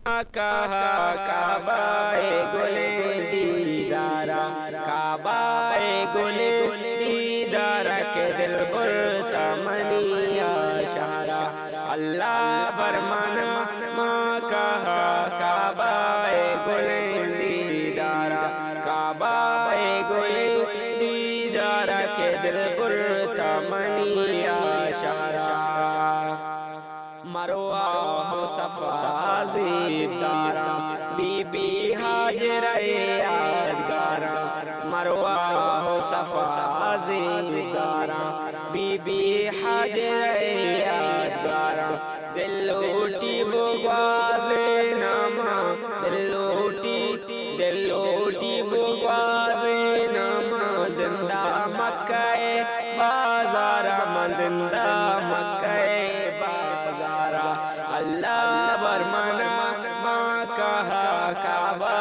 کہا کعبہ گلیں دیدارا، کعبہ گلیں دیدارا کے دل برتا منی اشارہ، اللہ فرمانا ماں کہا کعبہ گلیں دیدارا، کعبہ گلیں دیدارا کے دل برتا منی اشارہ، مروہ ہو صفا زیدارا، بی بی ہاجرہ یادگارا، مروہ ہو صفا زیدارا، بی بی ہاجرہ یادگارا، دل لوٹی وہ غاز نامہ، دل لوٹی وہ غاز نامہ، زندہ مکہ بازارا، زندہ مکہ بازارا، اللہ فرمانا ماں کہا کعبہ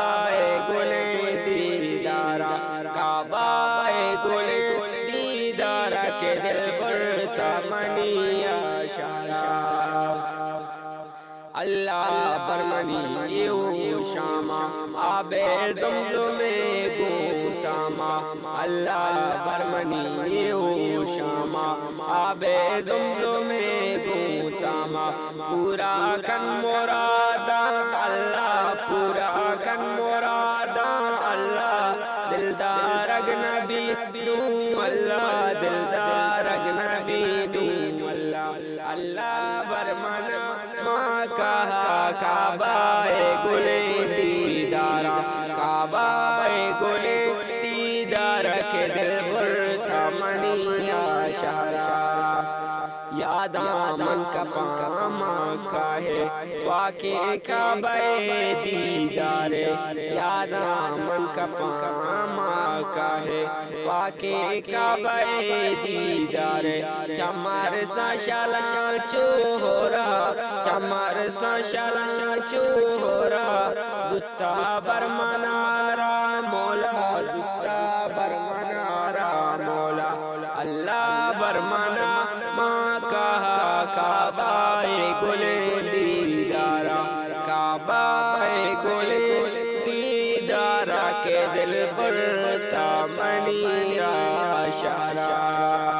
گلیں دیدارا، کعبہ گلیں دیدارا کے دل برتا منی اشارہ، اللہ فرمانی یوں شامہ آب زمزم گوتاما، اللہ فرمانی یوں شامہ آب زمزم گوتاما، پورا کن مرادا اللہ، پورا کن مرادا اللہ، دلدار اجنبی نو اللہ، دلدار اجنبی نو اللہ، اللہ فرمانا ماں کہا کعبہ گلیں دیدارا، کعبہ گلیں دیدارا کے دل برتا منی اشارہ، یا دامن کا پاماں کا ہے واقع کعبہ دیدار، یا دامن کا پاماں کا ہے واقع کعبہ دیدار، چمر سا شالا چورا، چمر سا شالا چورا، زتا برمنارا مولا، زتا برمنارا مولا، اللہ برمنا ماں کہا کعبہ گلیں دیدارا، کعبہ گلیں دیدارا کے دل برتا منی اشارہ۔